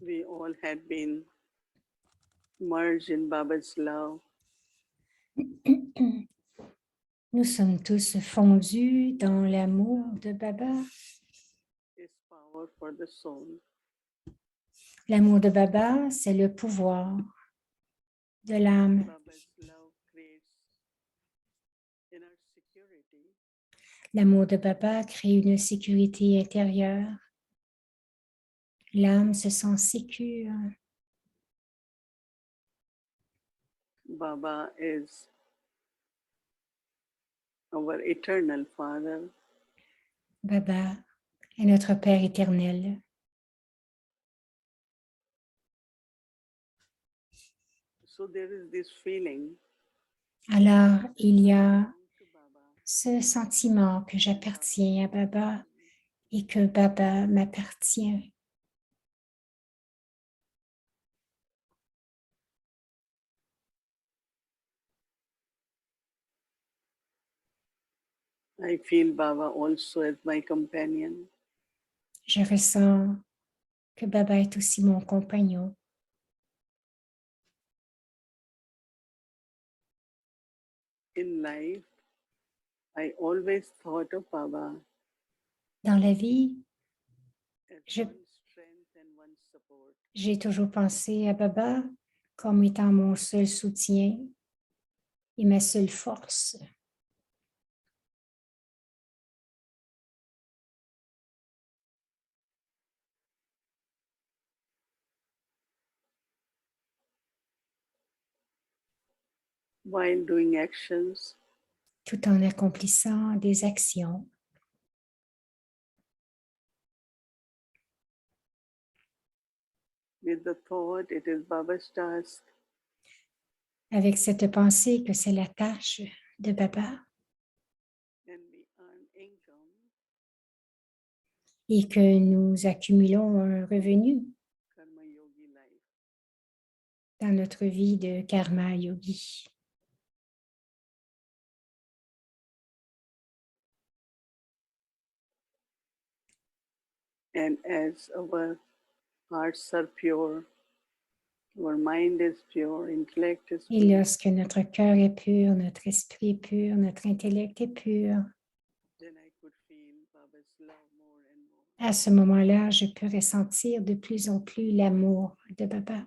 We all had been merged in Baba's love. Nous sommes tous fondus dans l'amour de Baba. His power for the soul. L'amour de Baba, c'est le pouvoir de l'âme. Baba's love creates inner security. L'amour de Baba crée une sécurité intérieure. L'âme se sent sécure. Baba is our eternal Father. Baba est notre Père éternel. So there is this feeling. Alors, il y a To Baba. ce sentiment que j'appartiens à Baba et que Baba m'appartient. I feel Baba also as my companion. Je ressens que Baba est aussi mon compagnon. In life, I always thought of Baba Dans la vie, as Je- one strength and one support. j'ai toujours pensé à Baba comme étant mon seul soutien et ma seule force. While doing actions, Tout en accomplissant des actions. with the thought it is Baba's task Avec cette pensée que c'est la tâche de Baba and we earn income, et que nous accumulons un revenu Karma Yogi life. dans notre vie de karma yogi. And as our hearts are pure, our mind is pure, intellect is Et pure, lorsque notre cœur est pur, notre esprit est pur, notre intellect est pur, then I could feel Baba's love more and more. à ce moment-là, je peux ressentir de plus en plus l'amour de Baba.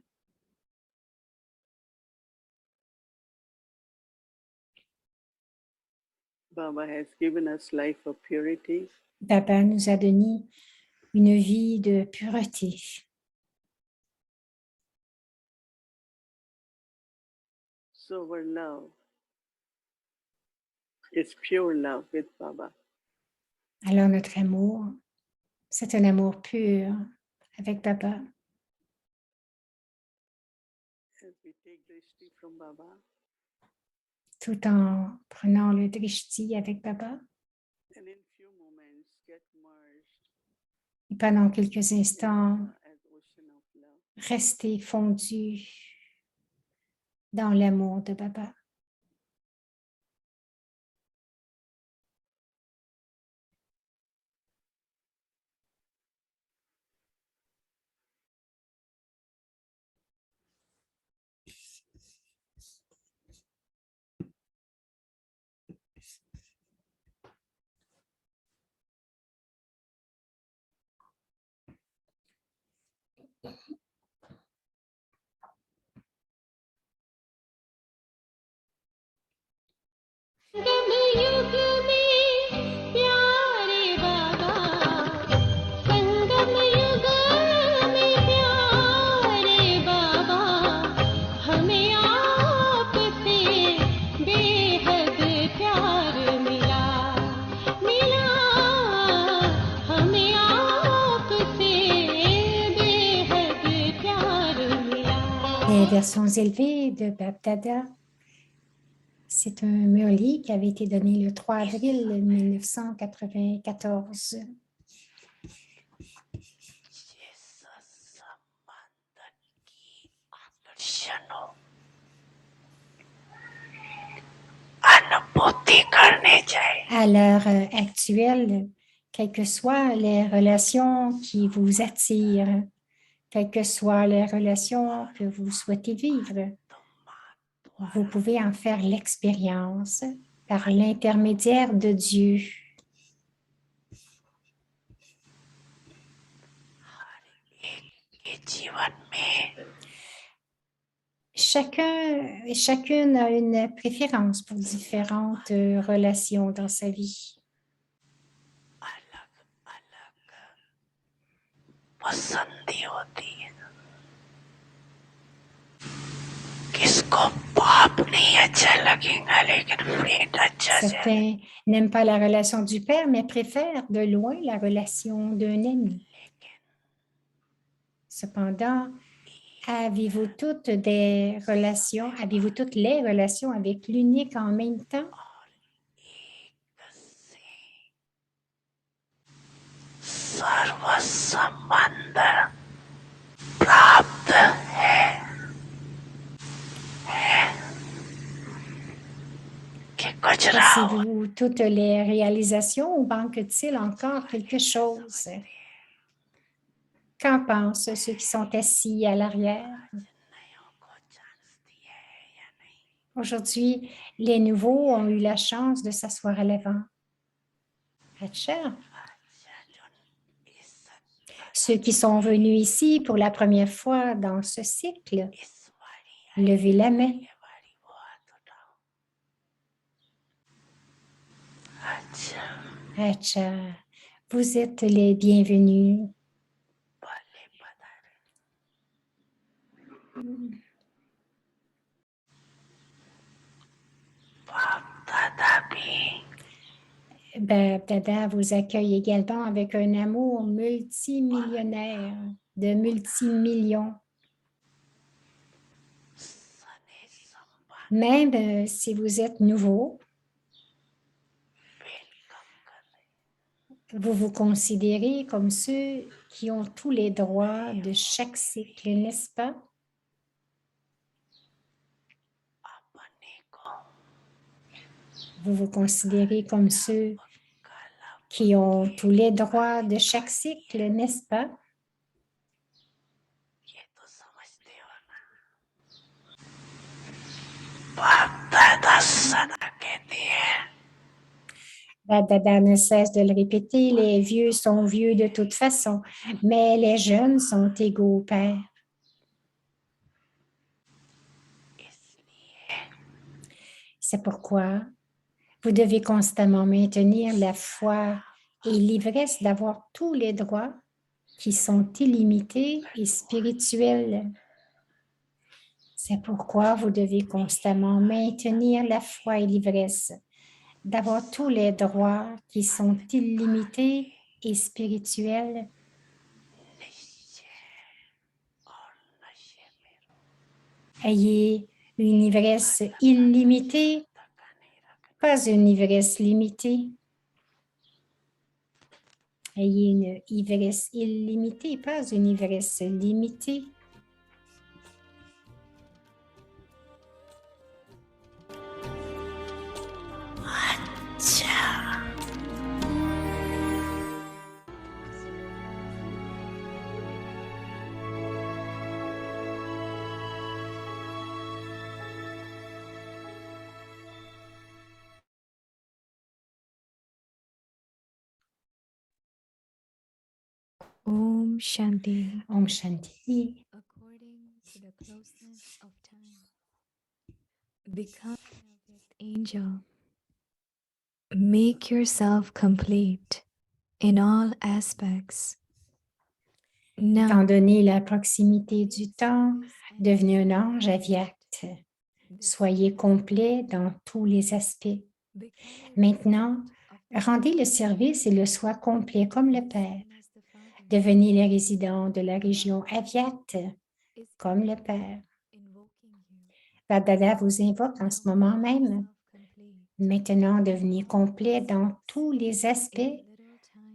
Baba has given us life of purity. Baba nous a donné une vie de pureté. So our love is pure love with Baba. Alors notre amour, c'est un amour pur avec Baba. As we take drishti from Baba, Tout en prenant le drishti avec Baba. and in few moments get merged Et pendant quelques in instants, Baba as ocean of love. rester fondu dans l'amour de Baba. संगम युग में प्यारे बाबा संगम युग में प्यारे बाबा हमें आपसे बेहद प्यार मिला मिला हमें आपसे बेहद प्यार मिला Les versions élevées de Bab-Dada, c'est un Murli qui avait été donné le 3 avril 1994. À l'heure actuelle, quelles que soient les relations qui vous attirent, quelles que soient les relations que vous souhaitez vivre. Vous pouvez en faire l'expérience par l'intermédiaire de Dieu. के जीवन में Chacun et chacune a une préférence pour différentes relations dans sa vie. अलग अलग पसंदी होती है। किसको बाप नहीं अच्छा लगेगा लेकिन फ्रेंड अच्छा से Certains n'aiment pas la relation du père, mais préfèrent de loin la relation d'un ami. Cependant, avez-vous toutes des relations, avez-vous toutes les relations avec l'unique en même temps? सर्व संबंध प्राप्त है कि कुछ रहा हो Possédez-vous toutes les réalisations ou manque-t-il encore quelque chose? Qu'en pensent ceux qui sont assis à l'arrière? नयों को जानती है या नहीं। Aujourd'hui, les nouveaux ont eu la chance de s'asseoir à l'avant. Acha. Ceux qui sont venus ici pour la première fois dans ce cycle, इस वाली levez la main. ये वाली वो हाथ उठाओ। अच्छा Acha. Vous êtes les bienvenus. भले पधारे। बाप दादा भी Dada vous accueille également avec un amour multimillionnaire, de multimillions. सने संबंध Même si vous êtes nouveau, welcome कर रहे vous vous considérez comme ceux qui ont tous les droits de chaque cycle, n'est-ce pas? अपने को Vous vous considérez comme ceux कला qui ont tous les droits de chaque cycle, n'est-ce pas? ये तो समझते हो ना। बाप दादा सदा कहती है Dada ne cesse de le répéter, les vieux sont vieux de toute façon, mais les jeunes sont égaux au Père. इसलिए C'est pourquoi vous devez constamment maintenir la foi et l'ivresse d'avoir tous les droits qui sont illimités et spirituels. C'est pourquoi vous devez constamment maintenir la foi et l'ivresse d'avoir tous les droits qui sont illimités et spirituels. निश्चय और नशे में Ayez une ivresse illimitée, धक्का नहीं रखना। pas une ivresse limitée. Ayez une ivresse illimitée, pas une ivresse limitée. अच्छा Om Shanti. Om Shanti. According to the closeness of time, become a perfect angel. Make yourself complete in all aspects. Étant Now, donné la proximité du temps, devenez un ange aviat. Soyez complet dans tous les aspects. Maintenant, rendez le service et le soi complet comme le Père. Devenez les résidents de la région aviat comme le Père. Dada vous invoque en ce moment même. Maintenant, devenez complet dans tous les aspects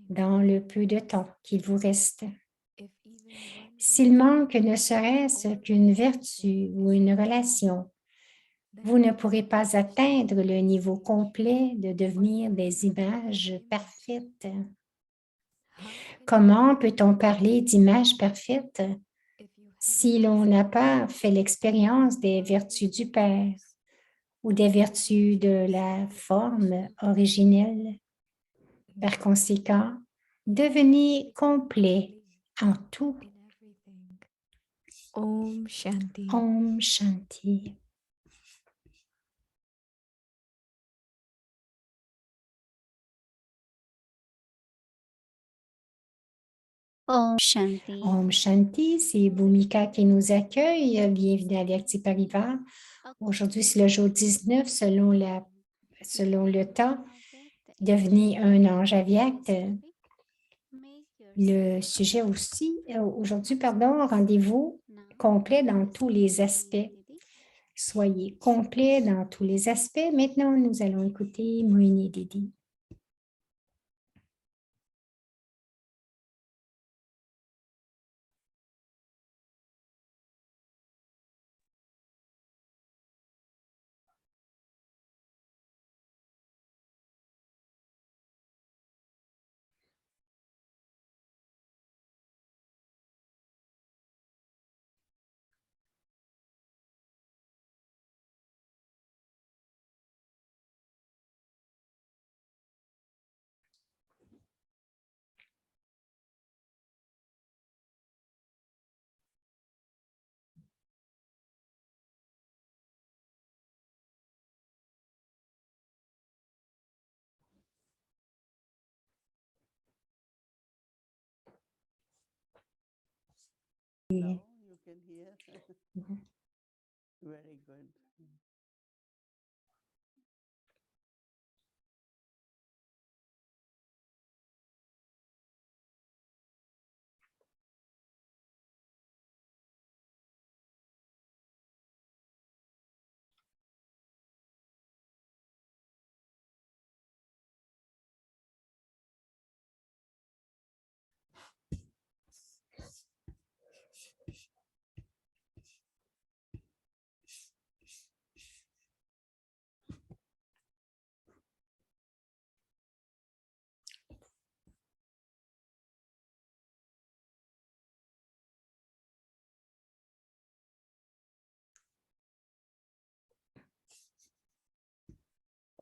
dans le peu de temps qu'il vous reste. S'il manque ne serait-ce qu'une vertu ou une relation, vous ne pourrez pas atteindre le niveau complet de devenir des images parfaites. Comment peut-on parler d'image parfaite if you si l'on n'a pas fait l'expérience des vertus du Père ou des vertus de la forme originelle? Par conséquent, devenez complet en tout. in everything? Om Shanti. Om Shanti. Om Shanti. Om Shanti, c'est Bhumika qui nous accueille. Bienvenue à Vyakti Parivar. Aujourd'hui, c'est le jour 19 selon le temps. Devenez un ange avyakt. Le sujet aussi, aujourd'hui, rendez-vous complet dans tous les aspects. Soyez complet dans tous les aspects. Maintenant, nous allons écouter Moini Didi. Now you can hear. Very good.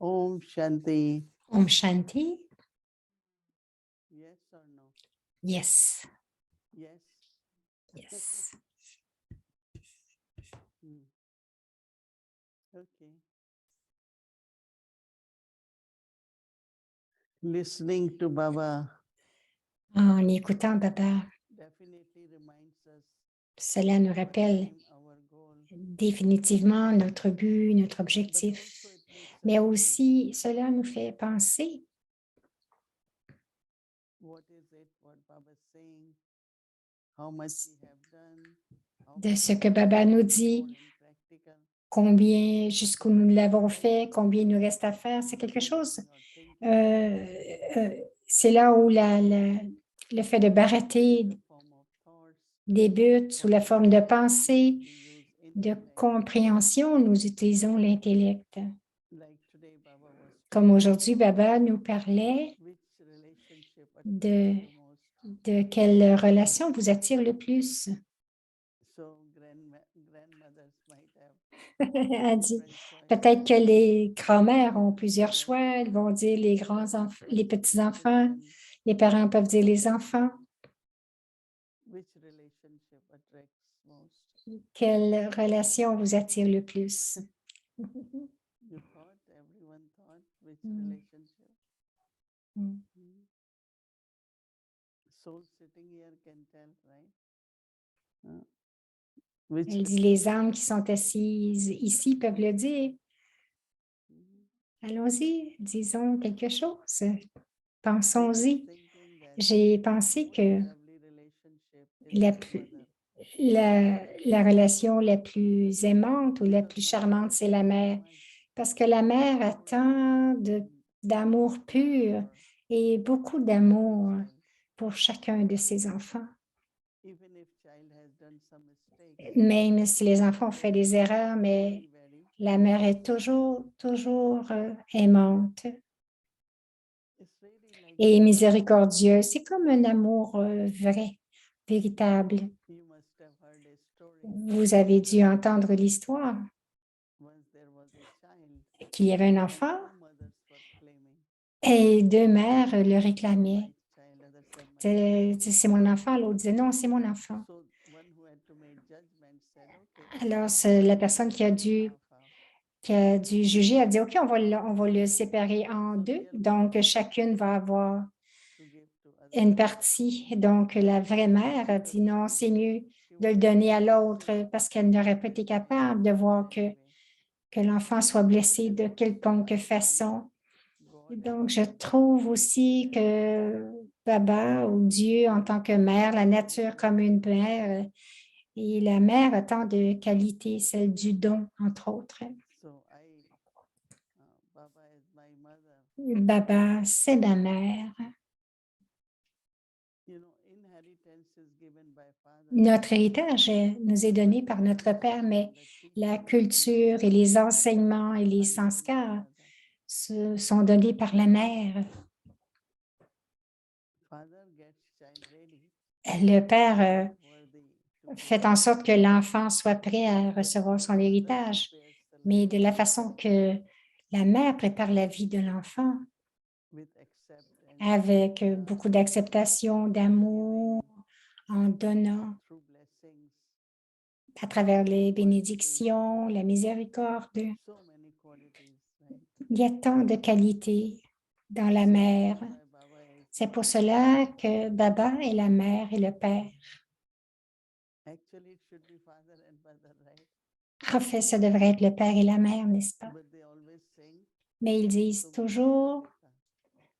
Om Shanti. Om Shanti. Yes or no? Yes. Yes. Yes. Hmm. Okay. Listening to Baba En écoutant Baba, definitely reminds us cela nous rappelle our goal. définitivement notre but, notre But objectif. also it makes Mais us aussi, cela nous fait penser what is it, what Baba is saying, how much we have done, how de much ce we que have Baba done nous more dit, in practical. combien, jusqu'où nous l'avons fait, combien il nous reste à faire. C'est quelque chose, c'est là où le fait de barater débute sous la forme de pensée, de compréhension. Nous utilisons l'intellect. Comme aujourd'hui, Baba nous parlait de quelle relation vous attire le plus. Elle dit, peut-être que les grands-mères ont plusieurs choix. Elles vont dire les grands-enfants, les petits-enfants. Les parents peuvent dire les enfants. Quelle relation vous attire le plus? Mm. Mm. Elle dit, les âmes qui sont assises ici peuvent le dire. Allons-y, disons quelque chose. Pensons-y. J'ai pensé que la relation la plus aimante ou la plus charmante, c'est la mère. Parce que la mère a tant d'amour pur et beaucoup d'amour pour chacun de ses enfants. Même si les enfants ont fait des erreurs, mais la mère est toujours aimante. et miséricordieux. C'est comme un amour vrai, véritable. You must have heard a story. Vous avez dû entendre l'histoire Once there was a child, qu'il y avait un enfant two mothers were claiming. et deux mères le réclamaient. My child, other said, my C'est mon enfant, l'autre disait non, c'est mon enfant. So one who had to make judgment said, okay, Alors, la personne qui a dû juger a dit, OK, on va le séparer en deux. Donc, chacune va avoir to give to others. une partie. Donc, la vraie mère a dit, non, c'est mieux de le donner à l'autre parce qu'elle n'aurait pas été capable de voir que l'enfant soit blessé de quelconque façon. Donc, je trouve aussi que Baba ou Dieu en tant que mère, la nature comme une mère, et la mère a tant de qualités, celle du don, entre autres. So Baba is my mother. Baba, c'est ma mère. You know, inheritance is given by father. Notre héritage nous est donné par notre Père, mais la culture et les enseignements et les sanskars sont donnés par la mère. Father gets child ready. Le Père Worthy to fait en sorte que l'enfant soit prêt à recevoir son héritage, prepare the mais de la façon que la mère prépare la vie de l'enfant, with acceptance avec beaucoup d'acceptation, d'amour, en donnant through blessings. à travers les bénédictions, la miséricorde. So many qualities, right? Il y a tant de qualités dans la mère. Why Baba is C'est pour cela que Baba est la mère et le Père. actually it should be father and mother, right? En fait, ça devrait être le Père et la mère, n'est-ce pas? But they always sing. Mais ils disent So toujours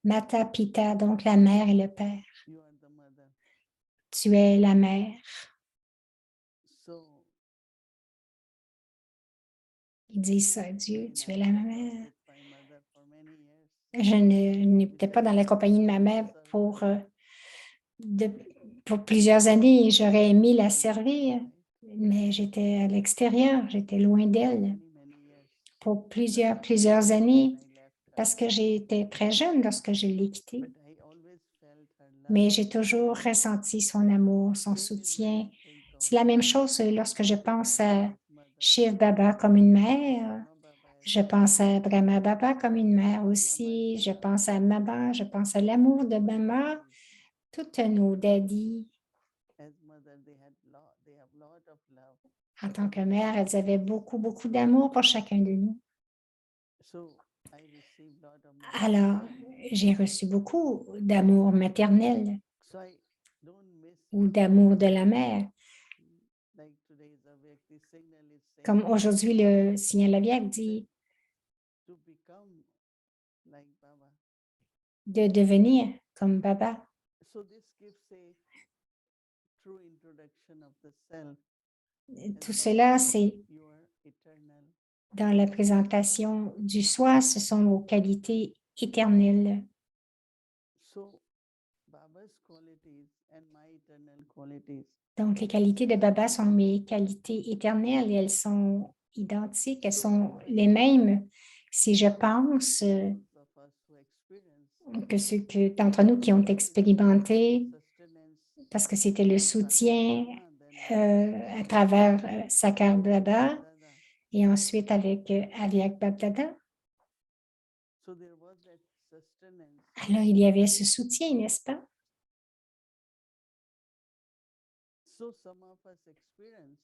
Mata Pita, donc la mère et le Père. you are the mother. Tu es la mère. So Ils disent ça à Dieu, tu es la mère. with my mother for many years. Je n'étais pas dans la compagnie de ma mère pour plusieurs années et j'aurais aimé la servir, mais j'étais à l'extérieur, j'étais loin d'elle Many years. pour plusieurs années I left her. parce que j'étais très jeune lorsque je l'ai quittée. But I always felt her love. Mais j'ai toujours ressenti son amour, son soutien. C'est la même chose lorsque je pense à Shiv Baba comme une mère. Je pense à Brahma Baba comme une mère aussi. Je pense à Baba, je pense à l'amour de maman. Toutes nos daddies, As mother, they have lot of love. en tant que mère, elles avaient beaucoup d'amour pour chacun de nous. So I received lot of Alors, j'ai reçu beaucoup d'amour maternel So I don't miss ou d'amour de la mère. like today's Avyakti signal is saying Comme aujourd'hui, le signal Avyakt dit to become like Baba. de devenir comme Baba. So this gives a true introduction of the self. Tout cela, c'est You are eternal. dans la présentation du soi, ce sont nos qualités éternelles. So Baba's qualities and my eternal qualities. Donc, les qualités de Baba sont mes qualités éternelles et elles sont identiques, elles sont les mêmes. Si je pense Those of us who experience que ceux d'entre nous qui ont expérimenté, sustenance, parce que c'était le soutien à travers Sakar Baba Dada. et ensuite avec Avyak Babdada. So there was that sustenance. Alors, il y avait ce soutien, n'est-ce pas? So some of us experience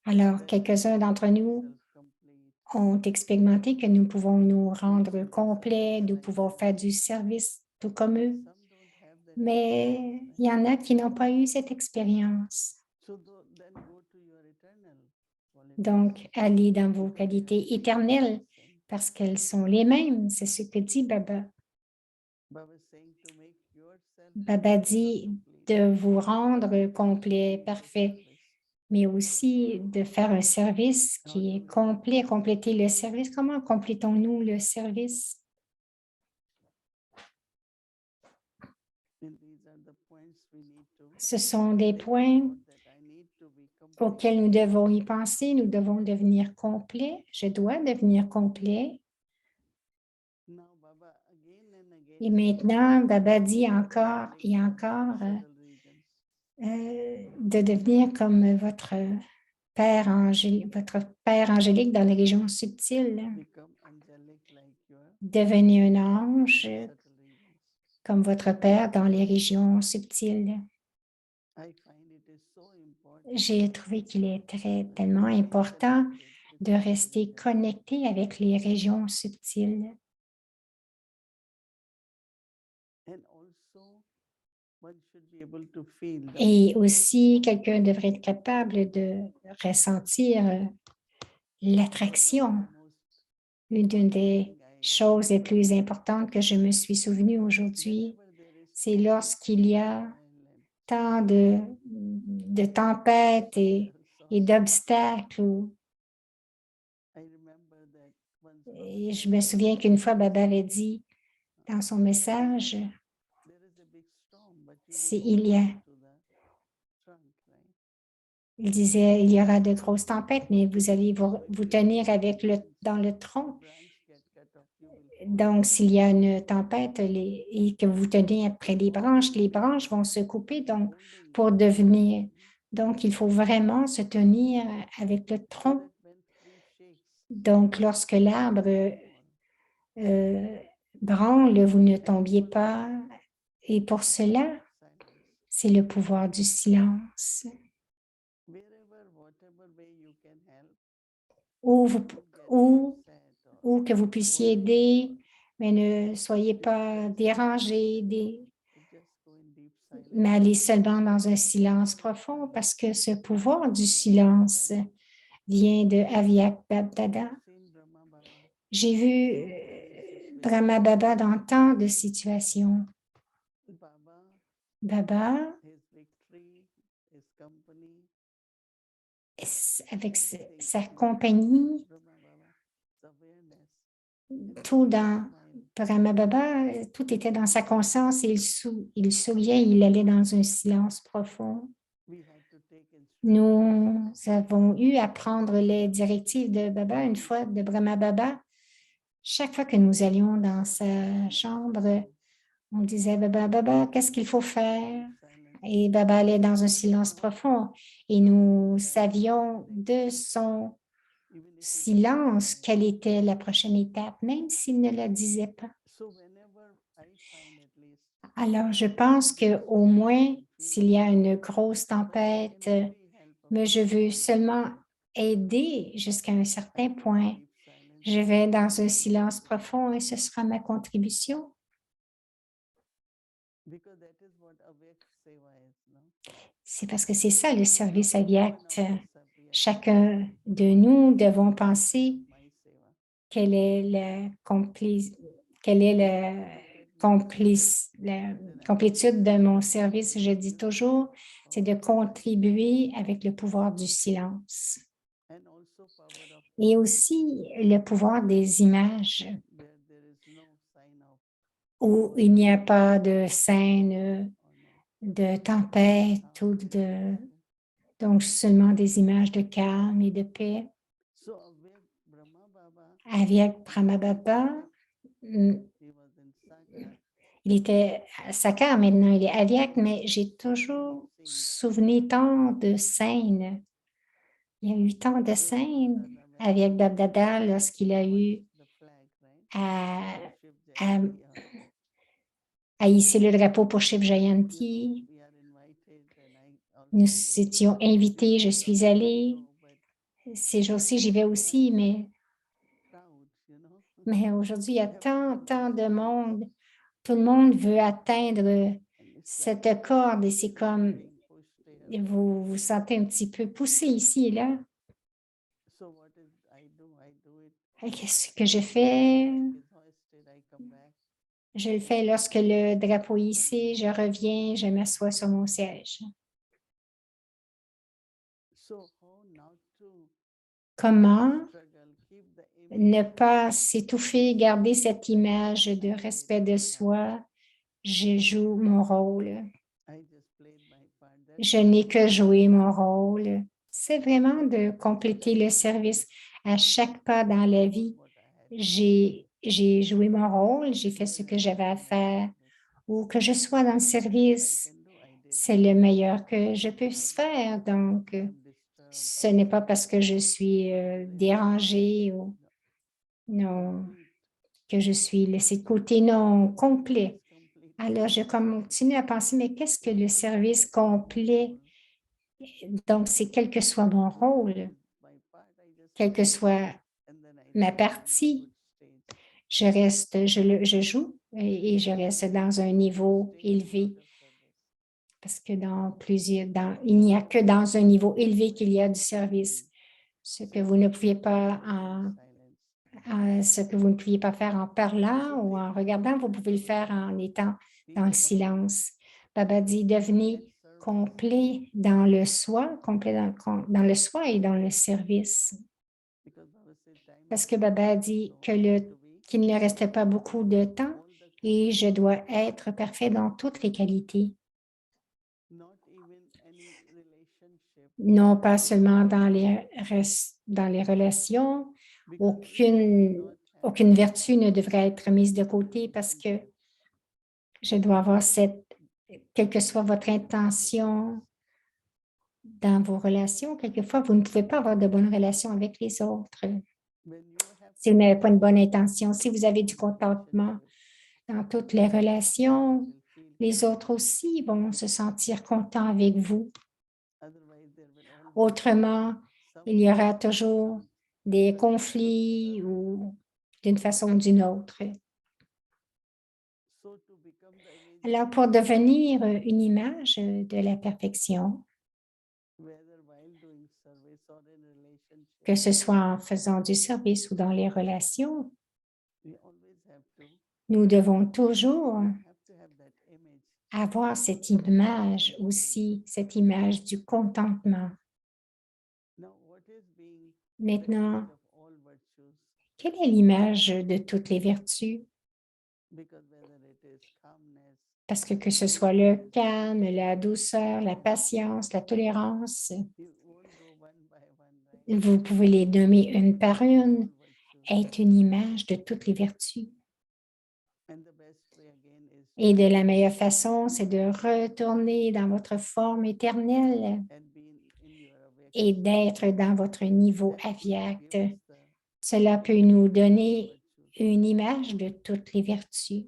Alors, quelques-uns d'entre nous self-complete. ont expérimenté que nous pouvons nous rendre complets, nous pouvons faire du service tout comme eux. Some don't have that. Mais il y en a qui n'ont pas eu cette expérience. So then go to your eternal qualities. Donc, allez dans vos qualités éternelles parce qu'elles sont les mêmes. C'est ce que dit Baba. Baba is saying to make yourself Baba dit de vous rendre complet, parfait, mais aussi de faire un service qui est complet, compléter le service. Comment complétons-nous le service? And these are the points we need to Ce sont des points that I need to be complete. auxquels nous devons y penser. Nous devons devenir complets. Je dois devenir complet. Now Baba again and again Et maintenant, Baba dit encore et encore de devenir comme votre Père angélique dans les régions subtiles. Devenez un ange comme votre Père dans les régions subtiles. J'ai trouvé qu'il est tellement important de rester connecté avec les régions subtiles. Et aussi, quelqu'un devrait être capable de ressentir l'attraction. Une des choses les plus importantes que je me suis souvenue aujourd'hui, c'est lorsqu'il y a tant de tempêtes et d'obstacles. Et je me souviens qu'une fois, Baba avait dit dans son message, il disait, il y aura de grosses tempêtes, mais vous allez vous tenir dans le tronc. Donc, s'il y a une tempête et que vous tenez près des branches, les branches vont se couper pour devenir. Donc, il faut vraiment se tenir avec le tronc. Donc, lorsque l'arbre branle, vous ne tombiez pas. Et pour cela, c'est le pouvoir du silence. Ou que vous puissiez aider, mais ne soyez pas dérangés, mais allez seulement dans un silence profond parce que ce pouvoir du silence vient de Avyak Babdada. J'ai vu Brahma Baba dans tant de situations. Baba, avec sa compagnie, tout dans Brahma Baba, tout était dans sa conscience et il souriait, il allait dans un silence profond. Nous avons eu à prendre les directives de Baba une fois, de Brahma Baba. Chaque fois que nous allions dans sa chambre, on disait, Baba, qu'est-ce qu'il faut faire? Et Baba allait dans un silence profond et nous savions de son silence quelle était la prochaine étape, même s'il ne la disait pas. Alors, je pense qu'au moins, s'il y a une grosse tempête, mais je veux seulement aider jusqu'à un certain point. Je vais dans un silence profond et ce sera ma contribution. C'est parce que c'est ça le service Avyak. Chacun de nous devons penser quelle est la complétude de mon service. Je dis toujours, c'est de contribuer avec le pouvoir du silence. Et aussi le pouvoir des images, où il n'y a pas de scène, de tempête, donc seulement des images de calme et de paix. Avec Brahma Baba, il était Sakar maintenant, il est Avyak, mais j'ai toujours souvenu tant de scènes. Il y a eu tant de scènes avec Babdada lorsqu'il a eu à hisser le drapeau pour Shiv Jayanti. Nous étions invités, je suis allée. Ces jours-ci, j'y vais aussi, mais aujourd'hui, il y a tant de monde. Tout le monde veut atteindre cette corde et c'est comme vous vous sentez un petit peu poussé ici et là. Qu'est-ce que je fais? Je le fais lorsque le drapeau est hissé, je reviens, je m'assois sur mon siège. Comment ne pas s'étouffer, garder cette image de respect de soi? Je joue mon rôle. Je n'ai que joué mon rôle. C'est vraiment de compléter le service. À chaque pas dans la vie, j'ai j'ai joué mon rôle, j'ai fait ce que j'avais à faire, ou que je sois dans le service, c'est le meilleur que je puisse faire. Donc, ce n'est pas parce que je suis dérangée ou non, que je suis laissée de côté, non, complet. Alors, je continue à penser, mais qu'est-ce que le service complet? Donc, c'est quel que soit mon rôle, quelle que soit ma partie, je joue et je reste dans un niveau élevé. Parce que il n'y a que dans un niveau élevé qu'il y a du service. Ce que vous ne pouviez pas ce que vous ne pouviez pas faire en parlant ou en regardant, vous pouvez le faire en étant dans le silence. Baba dit, devenez complet dans le soi, complet dans le soi et dans le service. Parce que Baba dit qu'il ne restait pas beaucoup de temps et je dois être parfait dans toutes les qualités. Non pas seulement dans les relations, aucune vertu ne devrait être mise de côté parce que je dois avoir quelle que soit votre intention dans vos relations, quelquefois, vous ne pouvez pas avoir de bonnes relations avec les autres. Si vous n'avez pas une bonne intention, si vous avez du contentement dans toutes les relations, les autres aussi vont se sentir contents avec vous. Autrement, il y aura toujours des conflits ou d'une façon ou d'une autre. Alors, pour devenir une image de la perfection, que ce soit en faisant du service ou dans les relations, nous devons toujours avoir cette image aussi, cette image du contentement. Maintenant, quelle est l'image de toutes les vertus? Parce que ce soit le calme, la douceur, la patience, la tolérance, vous pouvez les nommer une par une, est une image de toutes les vertus. Et de la meilleure façon, c'est de retourner dans votre forme éternelle et d'être dans votre niveau avyakt. Cela peut nous donner une image de toutes les vertus.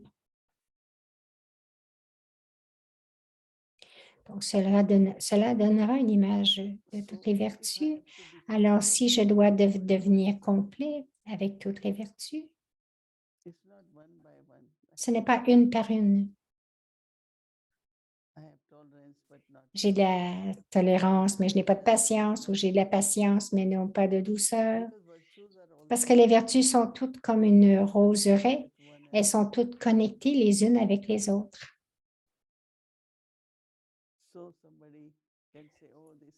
Donc, cela donnera une image de toutes les vertus. Alors, si je dois devenir complet avec toutes les vertus, ce n'est pas une par une. J'ai de la tolérance, mais je n'ai pas de patience, ou j'ai de la patience, mais non pas de douceur. Parce que les vertus sont toutes comme une roseraie. Elles sont toutes connectées les unes avec les autres.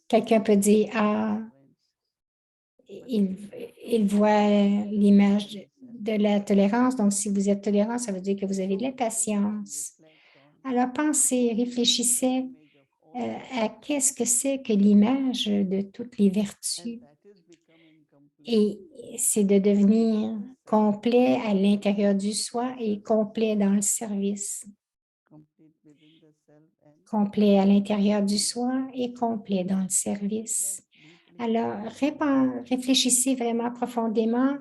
Quelqu'un peut dire, ah, il voit l'image de la tolérance. Donc, si vous êtes tolérant, ça veut dire que vous avez de la patience. Alors, pensez, réfléchissez à qu'est-ce que c'est que l'image de toutes les vertus. Et c'est de devenir complet à l'intérieur du soi et complet dans le service. Complet à l'intérieur du soi et complet dans le service. Alors, réfléchissez vraiment profondément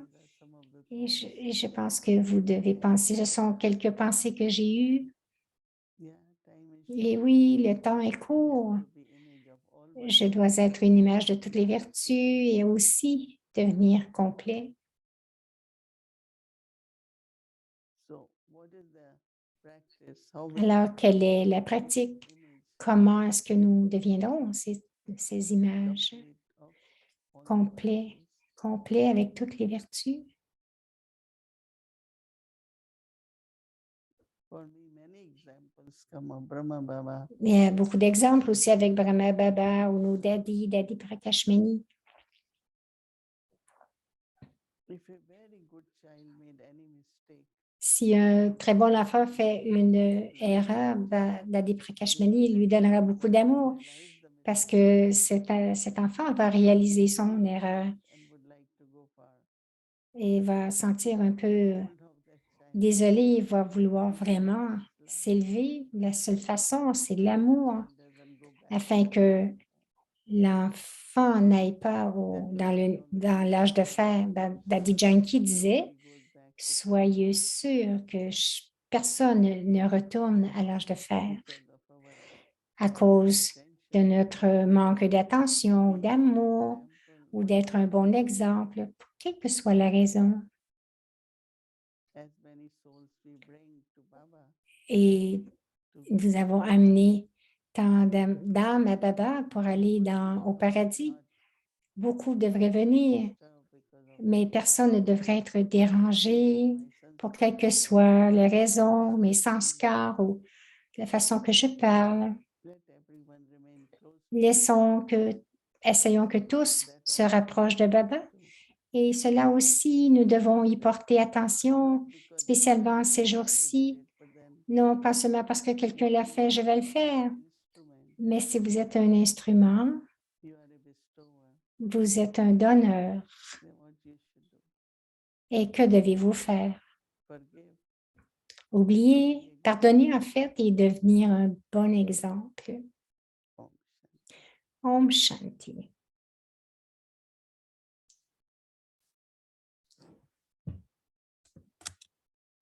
et je pense que vous devez penser, ce sont quelques pensées que j'ai eues. Et oui, le temps est court. Je dois être une image de toutes les vertus et aussi devenir complet. Alors, quelle est la pratique? Comment est-ce que nous deviendrons ces images complets avec toutes les vertus? Il y a beaucoup d'exemples aussi avec Brahma Baba ou nos Daddy Prakashmani. Si un très bon enfant fait une erreur, Daddy Prakashmani lui donnera beaucoup d'amour parce que cet enfant va réaliser son erreur et va sentir un peu désolé, il va vouloir vraiment s'élever. La seule façon, c'est l'amour, afin que l'enfant n'aille pas dans l'âge de fer. Daddy Yankee disait, soyez sûr que personne ne retourne à l'âge de fer à cause de notre manque d'attention ou d'amour ou d'être un bon exemple, pour quelle que soit la raison. Et nous avons amené tant d'âmes à Baba pour aller au paradis. Beaucoup devraient venir, mais personne ne devrait être dérangé pour quelle que soit la raison, mes sanskars ou la façon que je parle. Essayons que tous se rapprochent de Baba. Et cela aussi, nous devons y porter attention, spécialement ces jours-ci. Non pas seulement parce que quelqu'un l'a fait, je vais le faire. Mais si vous êtes un instrument, vous êtes un donneur. Et que devez-vous faire? Oubliez, pardonner en fait et devenir un bon exemple. Om Shanti.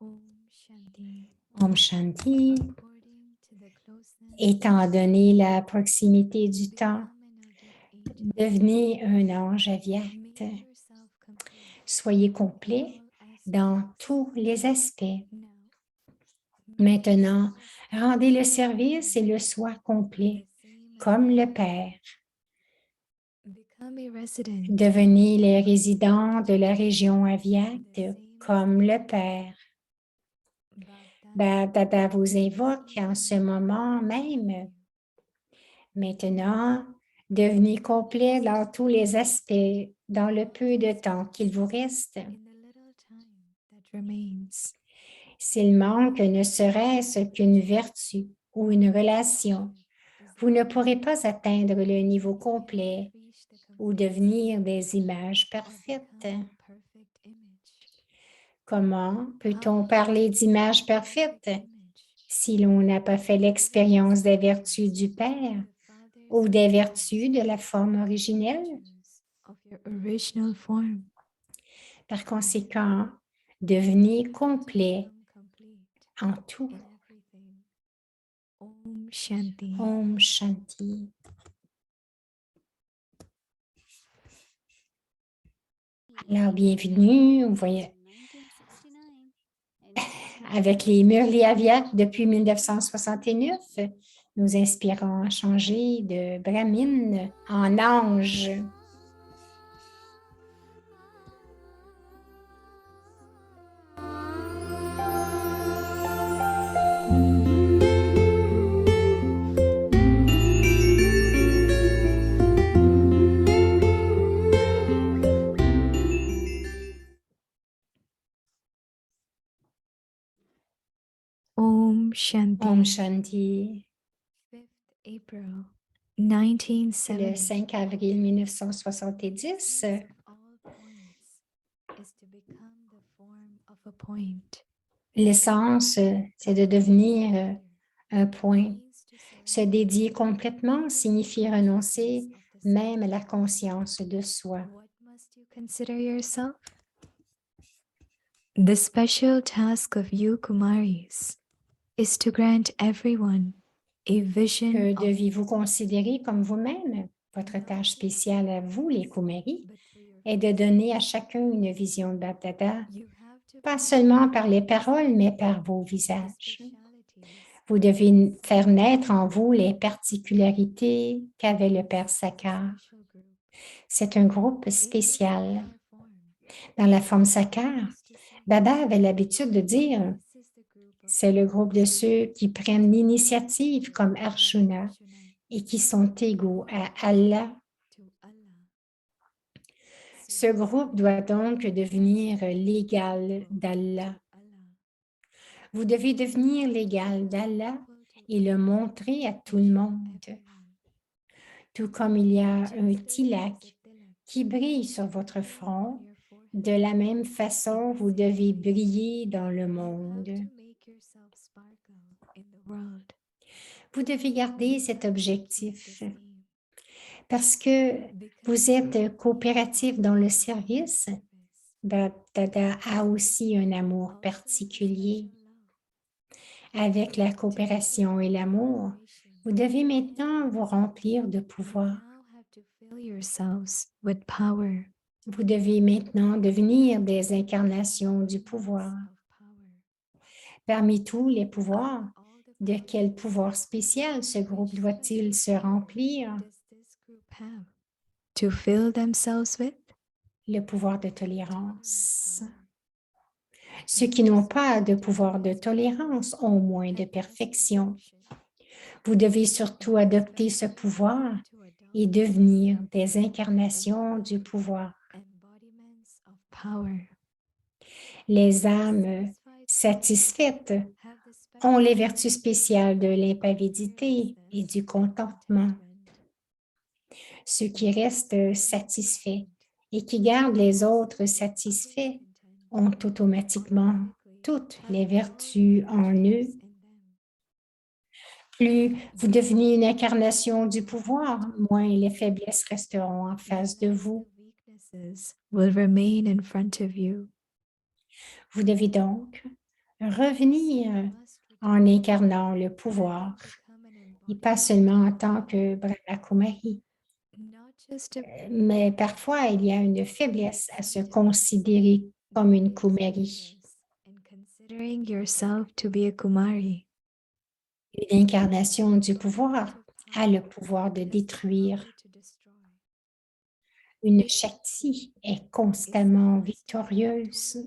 Om Shanti. Om Shanti. According to the closeness, Étant donné la proximité du temps, become an angelic angel. devenez un ange Make aviaque. yourself complete Soyez in complet all aspects. dans tous les aspects. Now, Maintenant, rendez le service et le soi complet, comme le Père. become a resident Devenez les résidents de la région aviate, comme le Père. Dada vous invoque en ce moment même. Maintenant, devenez complet dans tous les aspects, dans le peu de temps qu'il vous reste. in the little time that remains. S'il manque ne serait-ce qu'une vertu ou une relation, vous ne pourrez pas atteindre le niveau complet ou devenir des images parfaites. Comment peut-on parler d'images parfaites si l'on n'a pas fait l'expérience des vertus du Père ou des vertus de la forme originelle? Par conséquent, devenez complet en tout. Om Shanti. Om Shanti. Alors, bienvenue. Vous voyez, 1969. avec les Murli Aviat depuis 1969, nous inspirons à changer de Brahmine en ange. Om Shanti. Om Shanti. 5th April, Le 1970. 5 avril 1970, All points is to become the form of a point. l'essence, c'est de devenir un point. Means to Se surrender dédier complètement signifie renoncer of the même à self. la conscience de soi. What must you consider yourself? The special task of you Kumaris is to grant everyone a vision Que of deviez-vous considérer comme vous-même? Votre tâche spéciale à vous, les Kumaris, but through your est de donner à chacun une vision de Baptada, you have to pas seulement par les paroles, mais par vos the visages. specialities Vous devez faire naître en vous les particularités qu'avait le Père Sakar. special group. C'est un groupe It is spécial. their form. Dans la forme Sakar, Used to say, Baba avait l'habitude de dire this is the group of c'est le groupe de ceux qui prennent l'initiative comme Arjuna et qui sont égaux à Allah. to Allah. Ce groupe doit donc devenir l'égal d'Allah. Allah. Vous devez devenir l'égal d'Allah et le montrer à tout le monde. Tout comme il y a un tilak qui brille sur votre front, De la même façon, vous devez briller dans le You have monde. to make yourself sparkle in the world. Vous devez garder cet You have to keep objectif this aim. parce que vous Because êtes coopératif dans le service, service. Dada a aussi un amour also with particulier. special love. Avec la coopération et l'amour, vous devez maintenant vous remplir de You pouvoir. now have to fill yourselves with power. Vous devez maintenant devenir des incarnations du pouvoir. Of power. Parmi tous les pouvoirs, All the de powers, quel pouvoir spécial ce groupe which doit-il se power remplir? does this group have to fill themselves with? Le pouvoir de tolérance. Power. Ceux qui n'ont pas de pouvoir de tolérance ont moins de perfection. Vous devez surtout adopter ce pouvoir et devenir des incarnations du pouvoir. Embodiments of power. Les âmes satisfaites Have the ont les special vertus spéciales de l'impavidité et du contentement. Ceux qui restent satisfaits et qui gardent les autres satisfaits ont automatiquement toutes les vertus en eux. Plus vous devenez une incarnation du pouvoir, moins les faiblesses resteront en face de vous. Will remain in front of you. Vous devez donc revenir en incarnant le pouvoir et pas seulement en tant que Brahma Kumari. Not just a Mais parfois, il y a une faiblesse à se considérer comme une Kumari. and considering yourself to be a Kumari. Une incarnation du pouvoir a le pouvoir de détruire. To destroy. Une Shakti est constamment victorieuse.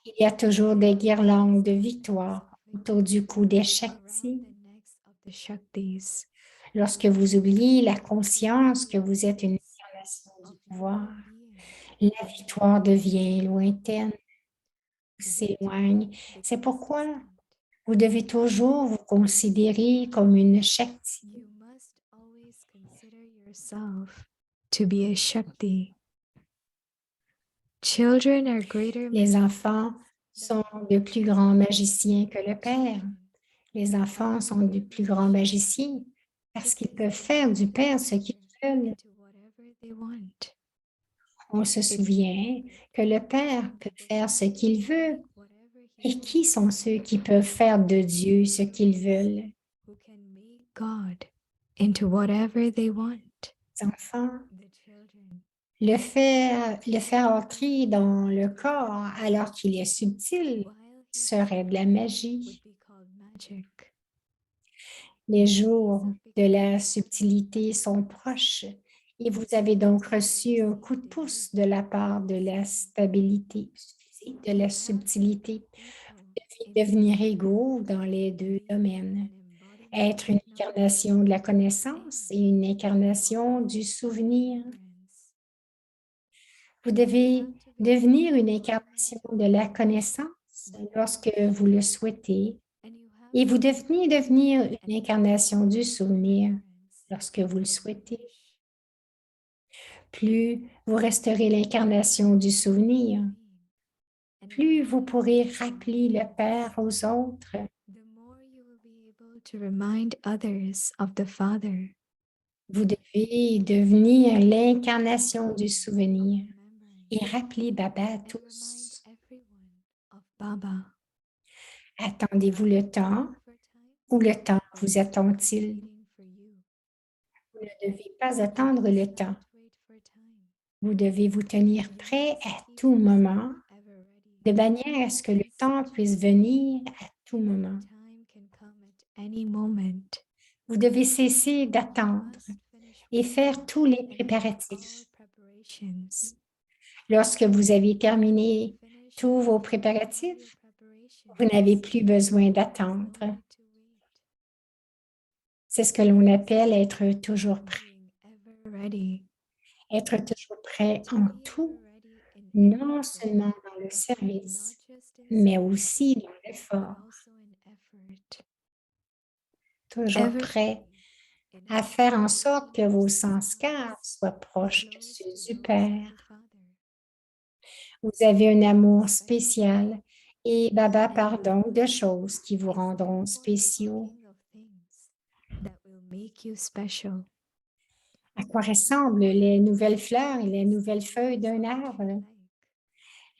Il y a toujours des guirlandes de victoire autour du cou des Shakti. Around the necks of the Shaktis. Lorsque vous oubliez la conscience que vous êtes une incarnation du pouvoir, la victoire devient lointaine, s'éloigne. C'est pourquoi vous devez toujours vous considérer comme une Shakti. You must always consider yourself to be a Shakti. Children are greater. Les enfants sont de plus grands magiciens que le Père. Les enfants sont de plus grands magiciens parce qu'ils peuvent faire du Père ce qu'ils veulent. To whatever they want. On se souvient que le Père peut faire ce qu'il veut. Whatever he Et qui sont ceux qui peuvent faire de Dieu ce qu'ils veulent? who can make God into whatever they want. Les enfants, The children. le faire entrer dans le corps alors qu'il est subtil While he serait de la magie. would be called magic. Les jours de la subtilité sont proches et vous avez donc reçu un coup de pouce de la part de la stabilité, de la subtilité. Vous devez devenir égaux dans les deux domaines. Être une incarnation de la connaissance et une incarnation du souvenir. Vous devez devenir une incarnation de la connaissance lorsque vous le souhaitez et vous devez devenir une incarnation du souvenir lorsque vous le souhaitez. Plus vous resterez l'incarnation du souvenir, plus vous pourrez rappeler le Père aux autres. The more you will be able to remind others of the Father. Vous devez devenir l'incarnation du souvenir et rappeler Baba à tous. Everyone of Baba. Attendez-vous le temps ou le temps vous attend-il? Waiting for you. Vous ne devez pas attendre le temps. Wait for time. Vous devez vous tenir prêt à tout moment, Ever ready. de manière à ce que le temps puisse venir à tout moment. Time can come at any moment. Vous devez cesser d'attendre Must finish et faire tous les all préparatifs. preparations. Lorsque vous avez terminé Finish tous vos all préparatifs, preparations. vous n'avez plus besoin d'attendre. No need to wait. C'est ce que l'on appelle être toujours prêt. Being ever ready. Être toujours prêt en Be tout, ever ready in non everything. seulement dans le service, Not just in mais service, aussi dans but l'effort. also in effort. Toujours Ever prêt in à faire en sorte que vos sanskars soient proches de ceux du Père. Vous avez un amour spécial et Baba parle donc de choses qui vous rendront spéciaux. Thinking of things that will make you special. À quoi ressemblent les nouvelles fleurs et les nouvelles feuilles d'un arbre? Like,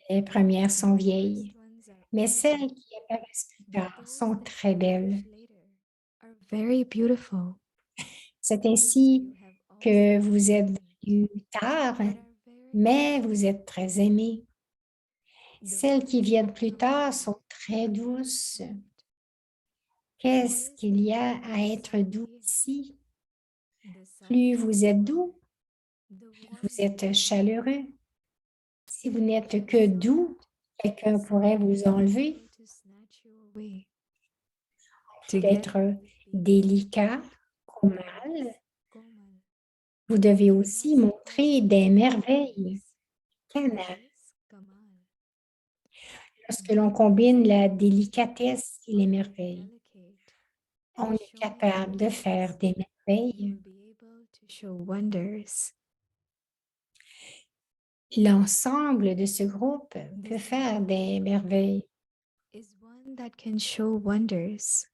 Les premières sont vieilles, first ones are mais old, celles qui apparaissent plus but tard those sont that très belles. emerge later are very beautiful. C'est So ainsi you have que also vous êtes old, venu tard, but are very mais vous êtes très aimés. The Celles qui ones viennent that plus come tard later sont très are very douces. sweet. Qu'est-ce What is qu'il y the a beauty à of être sun doux here? ici? The Plus softness vous of êtes light, doux, the vous warmth êtes of light. chaleureux. Si vous If you n'êtes are que soft, doux, quelqu'un pourrait someone vous is able enlever. to snatch you away. Together D'être with being délicat, cool, comal, Komal, vous devez you aussi must montrer also des show merveilles. wonders. Canal. That is Kamal. Lorsque Be l'on combine la délicatesse et les merveilles, delicate on and est show capable de faire wonders. des You merveilles. will be able to show wonders. L'ensemble de ce groupe peut This faire whole des merveilles. is one that can show wonders.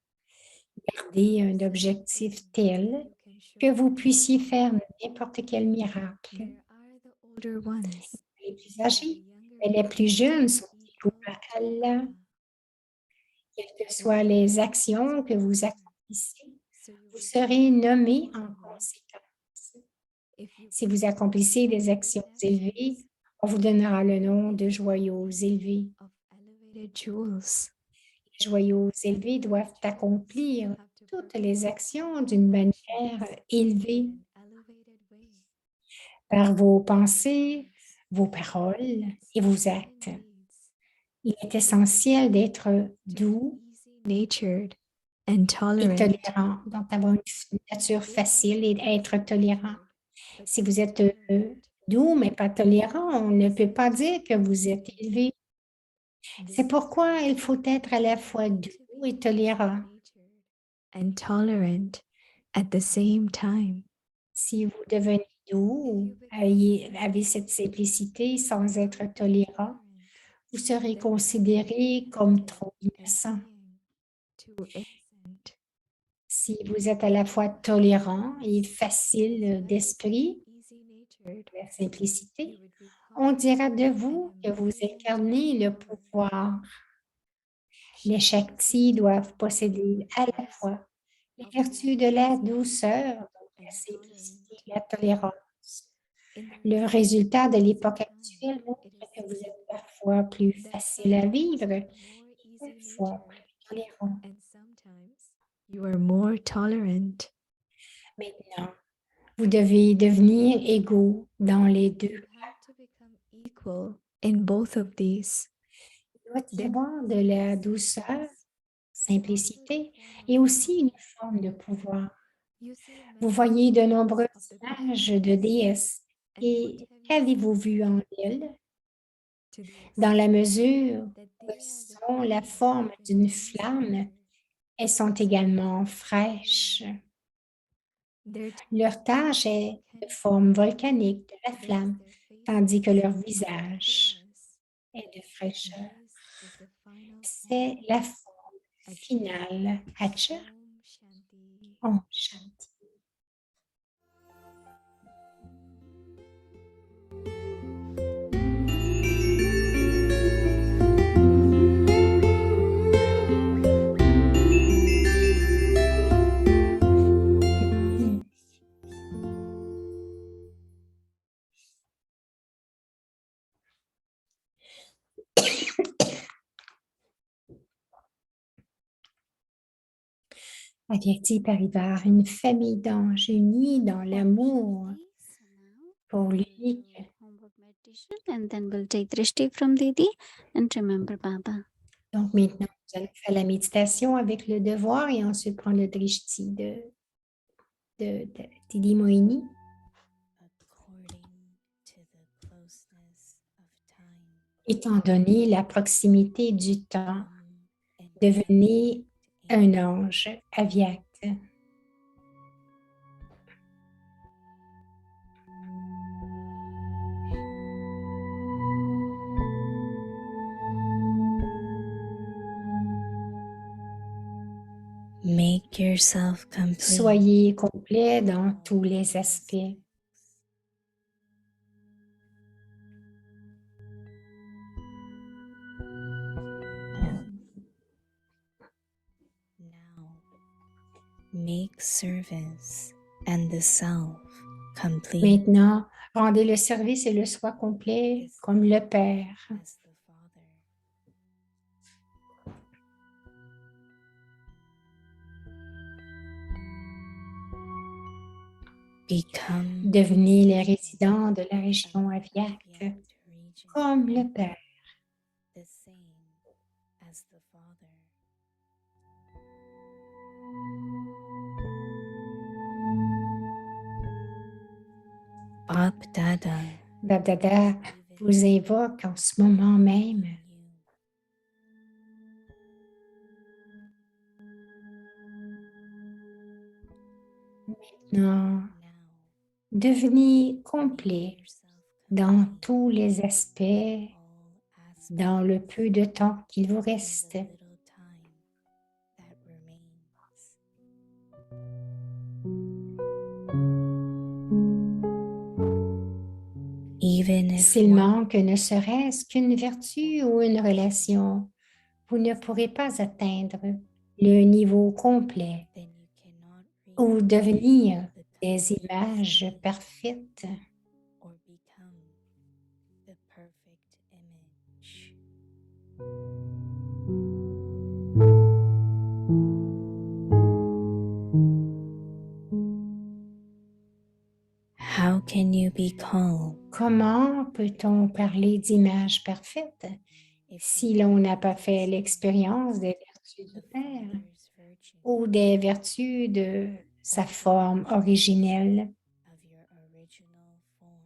Gardez un Set objectif aims tel that you can show que vous wonders. puissiez faire n'importe quel miracle. There are the older ones, Les plus but the âgés younger et les plus ones jeunes are sont égaux equal à to Allah. Allah. Quelles que soient les actions que vous accomplissez, So you vous will serez be nommé en accordingly. conséquence. If you Si vous perform accomplissez des elevated actions élevées, actions, on vous donnera le nom you de will be joyaux élevés. of elevated jewels. Les joyaux élevés doivent accomplir toutes les actions d'une manière élevée In an elevated way. par vos With your pensées, thoughts, vos paroles et words, vos and actes. deeds. Il est essentiel d'être To doux be easy-natured and et tolerant. tolérant, donc d'avoir une nature facile et être tolérant. But Si be vous êtes tolerant. doux mais pas tolérant, on ne peut pas dire que vous êtes élevé. This C'est is pourquoi why il faut être à la fois you doux need to be et tolérant. easy-natured and tolerant at the same time. Si vous devenez doux, avez cette simplicité sans être tolérant, vous serez considéré comme trop innocent. Too innocent. Si vous êtes à la fois tolérant et facile d'esprit, Easy-natured. la simplicité, You would be on dira calm de and vous que vous amazing to incarnez le power. pouvoir. Les Shaktis Shaktis doivent embody posséder à la qualities fois les of vertus de la wisdom douceur, donc la and simplicité, tolerant. la tolérance. In Le the résultat de l'époque present actuelle time, montre it is que vous seen êtes parfois plus that facile à sometimes vivre, you are more parfois easy-natured plus tolérant. and sometimes you are more tolerant. Maintenant, vous devez devenir égaux dans les deux. You have to become equal in both of these. Il doit y avoir de la douceur, Also simplicité a form et of aussi une power. forme de pouvoir. You see Vous many voyez de images nombreuses of the images goddess. de déesses. And Et what have you qu'avez-vous seen vu en elles? to the Dans la extent mesure that où they elles are the sont la form forme of d'une intense flamme, fire. elles sont également fraîches. Their Leur tâche est de volcanic forme volcanique de la whereas flamme, their tandis que leur faces visage coolness. est de fraîcheur. This is the final C'est form. la forme Acha. finale. Hacha, Om Shanti. Om Shanti. Avyakti Parivar, une famille d'anges unis dans l'amour So now pour we'll l'unique. do homework meditation and then we'll take Drishti from Didi and remember Baba. Donc maintenant, nous allons faire la méditation avec le devoir et ensuite prendre le drishti de Didi Mohini. according to the closeness of time. Étant donné la proximité du temps, Come and devenez connect un in ange Avyakt. yourself complete. Soyez complet dans tous les aspects. Now, make service and the self complete Maintenant, rendez le service et le soi complet comme le Père. as the Father. Become Devenez les résidents de la région aviacte Avyakt region, comme le Père. the same as the Father. Bap Dada Babdada vous invoque en ce moment même. you. Maintenant, Now, devenez make complet yourself dans complete tous les aspects, in all aspects dans le peu de temps qu'il vous in reste. the little time that remains. Even if S'il one manque ne serait-ce qu'une vertu ou une relation, vous ne pourrez pas atteindre le niveau complet then you cannot ou reach devenir the des complete images state parfaites. or become the perfect image. How can you be called Comment peut-on parler d'image parfaite if si you l'on n'a haven't pas fait l'expérience des vertus the du Père Father's virtue ou des vertus de sa forme originelle? of your original form?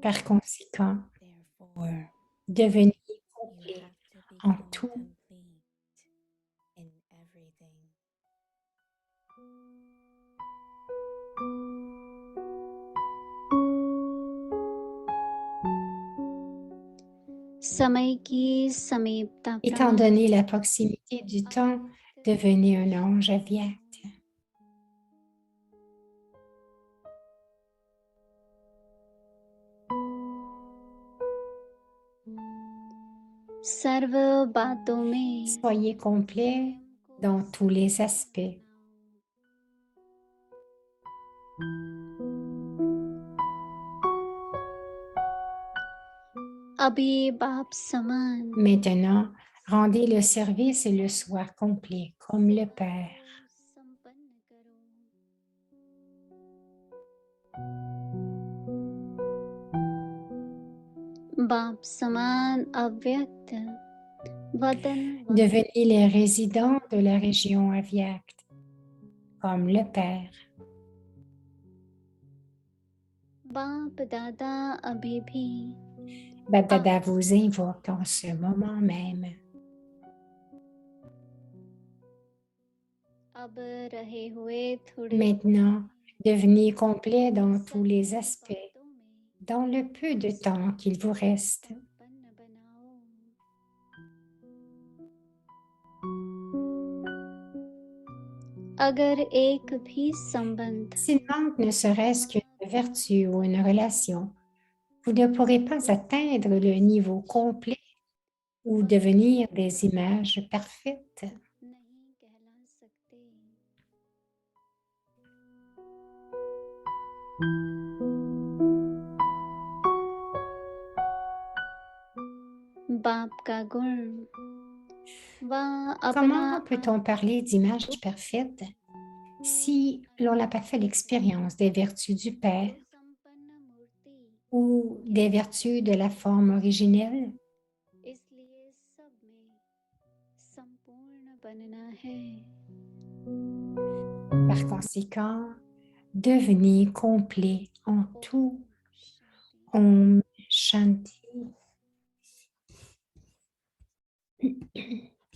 Par conséquent, Therefore, devenez you complet have to en become tout. complete in everything. समय की समीपता Étant donné la proximité du temps, devenez un ange aviacte. सर्व बातों में Soyez complet dans tous les aspects. अभी बाप समान Maintenant, rendez le service et le soi complet comme le Père. संपन्न करो बाप समान अव्यक्त वतन Devenez les résidents de la région aviacte comme le Père. बाप दादा अभी भी Babdada vous invoque en ce moment même. अब रहे हुए थोड़े Maintenant, devenez complet dans tous les aspects, बातों में dans le peu de temps qu'il vous reste. संपन्न बनाओ अगर एक भी संबंध S'il manque ne serait-ce qu'une vertu ou une relation, vous ne pourrez pas atteindre le niveau complet ou devenir des images parfaites. नहीं कहला सकते बाप का गुण वह अपना Comment peut-on parler d'image parfaite si l'on n'a pas fait l'expérience des vertus du Père संपन्न मूर्ति ou des vertus de la forme originelle? इसलिए सब में संपूर्ण बनना है Par conséquent, devenez complet en tout. Om Shanti.